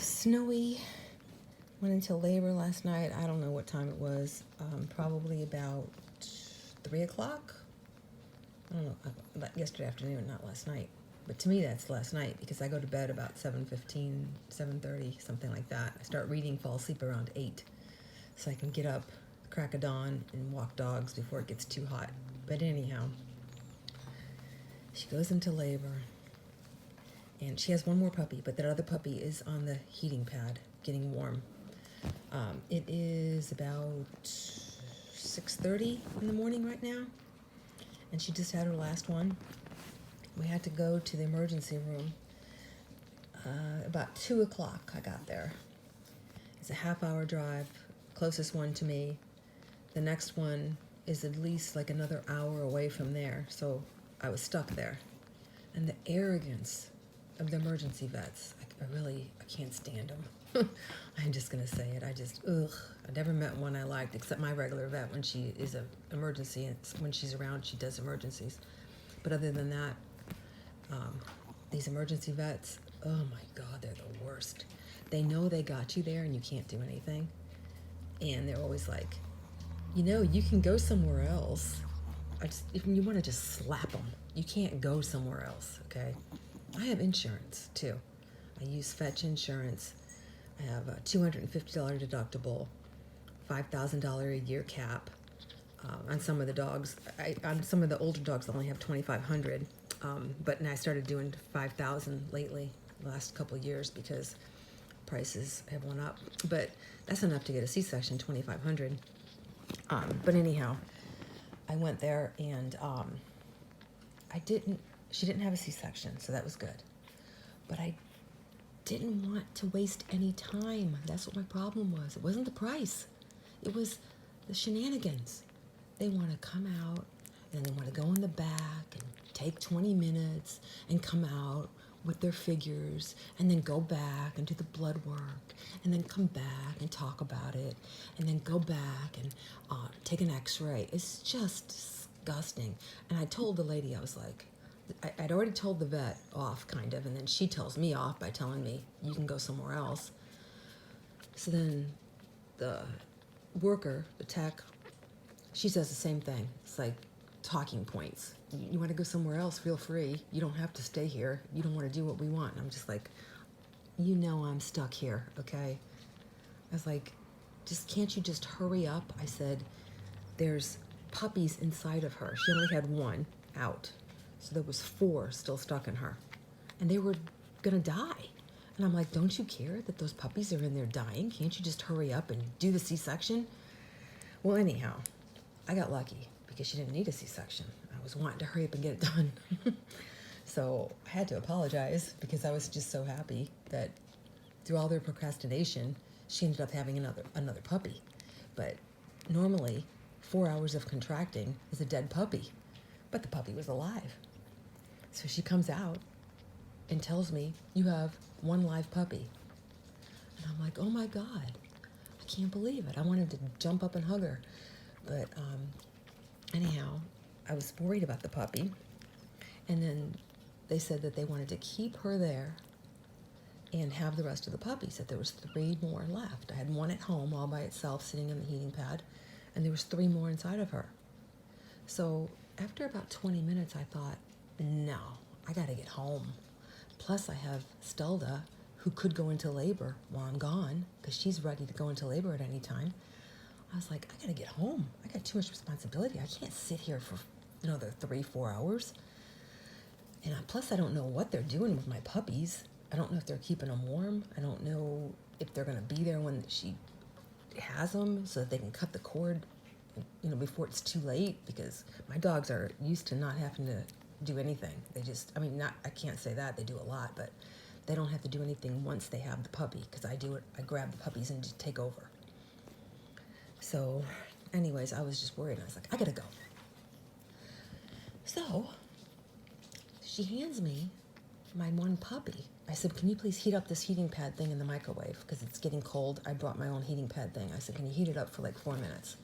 Snowy. Went into labor last night. I don't know what time it was. Probably about 3 o'clock. I don't know. About yesterday afternoon, not last night. But to me, that's last night because I go to bed about 7:15, 7:30, something like that. I start reading, fall asleep around 8. So I can get up, crack of dawn, and walk dogs before it gets too hot. But anyhow, she goes into labor. And she has one more puppy, but that other puppy is on the heating pad, getting warm. It is about 6:30 in the morning right now, and she just had her last one. We had to go to the emergency room about 2 o'clock. I got there. It's a half-hour drive, closest one to me. The next one is at least like another hour away from there, so I was stuck there. And the arrogance of the emergency vets, I can't stand them. I'm just gonna say it. I never met one I liked except my regular vet when she is an emergency. When she's around, she does emergencies. But other than that, these emergency vets, oh my God, they're the worst. They know they got you there and you can't do anything. And they're always like, you can go somewhere else. If you want to just slap them, you can't go somewhere else, okay? I have insurance too. I use Fetch Insurance. I have a $250 deductible, $5,000 a year cap. On some of the dogs, on some of the older dogs, I only have $2,500. But I started doing $5,000 lately, the last couple of years, because prices have went up. But that's enough to get a C-section, $2,500. But anyhow, I went there and she didn't have a C-section, so that was good. But I didn't want to waste any time. That's what my problem was. It wasn't the price. It was the shenanigans. They want to come out and they want to go in the back and take 20 minutes and come out with their figures and then go back and do the blood work and then come back and talk about it and then go back and take an x-ray. It's just disgusting. And I told the lady, I was like, I'd already told the vet off, kind of, and then she tells me off by telling me, you can go somewhere else. So then the worker, the tech, she says the same thing. It's like talking points. You want to go somewhere else, feel free. You don't have to stay here. You don't want to do what we want. And I'm just like, I'm stuck here, okay? I was like, can't you just hurry up? I said, there's puppies inside of her. She only had one out. So there was 4 still stuck in her. And they were gonna die. And I'm like, don't you care that those puppies are in there dying? Can't you just hurry up and do the C-section? Well, anyhow, I got lucky because she didn't need a C-section. I was wanting to hurry up and get it done. So I had to apologize because I was just so happy that through all their procrastination, she ended up having another puppy. But normally, 4 hours of contracting is a dead puppy. But the puppy was alive. So she comes out and tells me, you have one live puppy. And I'm like, oh my God, I can't believe it. I wanted to jump up and hug her. But anyhow, I was worried about the puppy. And then they said that they wanted to keep her there and have the rest of the puppies, that there was 3 more left. I had one at home all by itself sitting in the heating pad, and there was 3 more inside of her. So after about 20 minutes, I thought, no, I got to get home. Plus, I have Stelda, who could go into labor while I'm gone, because she's ready to go into labor at any time. I was like, I got to get home. I got too much responsibility. I can't sit here for another 3-4 hours. And plus, I don't know what they're doing with my puppies. I don't know if they're keeping them warm. I don't know if they're going to be there when she has them so that they can cut the cord before it's too late, because my dogs are used to not having to do anything. They just, I can't say that, they do a lot, but they don't have to do anything once they have the puppy, because I do it, I grab the puppies and just take over. So anyways, I was just worried. I was like, I gotta go. So she hands me my one puppy. I said, can you please heat up this heating pad thing in the microwave, because it's getting cold. I brought my own heating pad thing. I said, can you heat it up for like 4 minutes?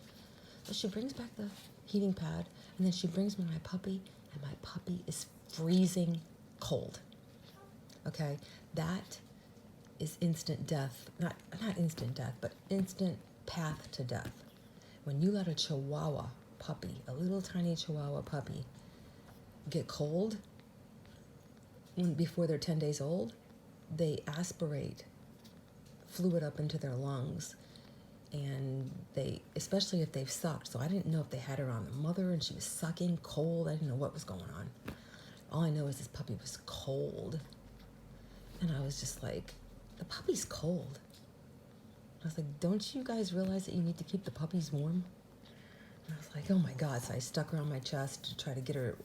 So she brings back the heating pad, and then she brings me my puppy, and my puppy is freezing cold. Okay, that is instant death. Not instant death, but instant path to death. When you let a chihuahua puppy, a little tiny chihuahua puppy, get cold before they're 10 days old, they aspirate fluid up into their lungs, and they, especially if they've sucked. So I didn't know if they had her on the mother and she was sucking cold. I didn't know what was going on. All I know is this puppy was cold, and I was just like, the puppy's cold. I was like, don't you guys realize that you need to keep the puppies warm? And I was like, oh my God. So I stuck her on my chest to try to get her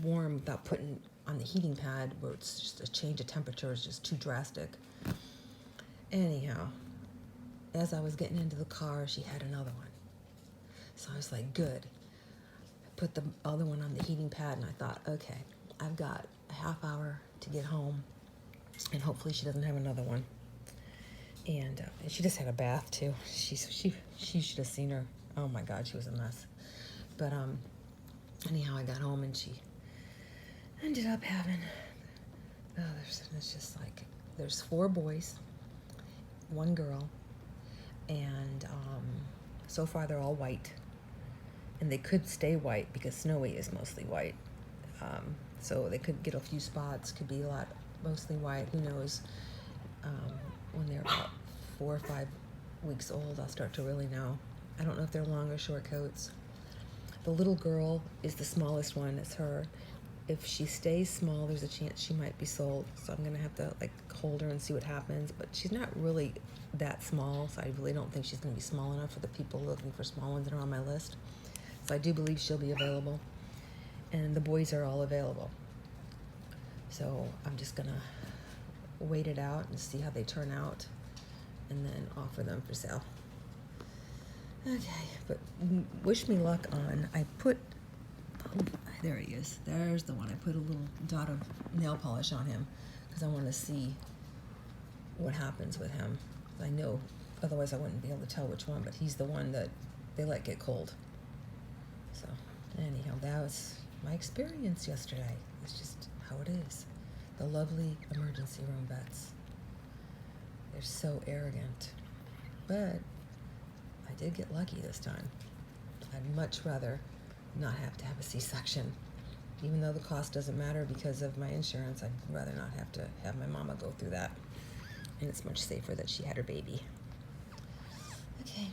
warm without putting on the heating pad, where it's just a change of temperature is just too drastic. Anyhow, as I was getting into the car, she had another one. So I was like, good. I put the other one on the heating pad, and I thought, okay, I've got a half hour to get home, and hopefully she doesn't have another one. And she just had a bath too. She should have seen her. Oh my God, she was a mess. But anyhow, I got home, and she ended up having, it's just like, there's 4 boys, 1 girl, and so far they're all white, and they could stay white because Snowy is mostly white, so they could get a few spots, could be mostly white, who knows. When they're about 4 or 5 weeks old, I'll start to really know. I don't know if they're long or short coats. The little girl is the smallest one. It's her. If she stays small, there's a chance she might be sold. So I'm gonna have to hold her and see what happens. But she's not really that small, so I really don't think she's gonna be small enough for the people looking for small ones that are on my list. So I do believe she'll be available, and the boys are all available. So I'm just gonna wait it out and see how they turn out, and then offer them for sale. Okay, but wish me luck on. I put. There he is. There's the one. I put a little dot of nail polish on him because I want to see what happens with him. I know, otherwise I wouldn't be able to tell which one, but he's the one that they let get cold. So, anyhow, that was my experience yesterday. It's just how it is. The lovely emergency room vets. They're so arrogant. But I did get lucky this time. I'd much rather not have to have a C-section. Even though the cost doesn't matter because of my insurance, I'd rather not have to have my mama go through that. And it's much safer that she had her baby. Okay.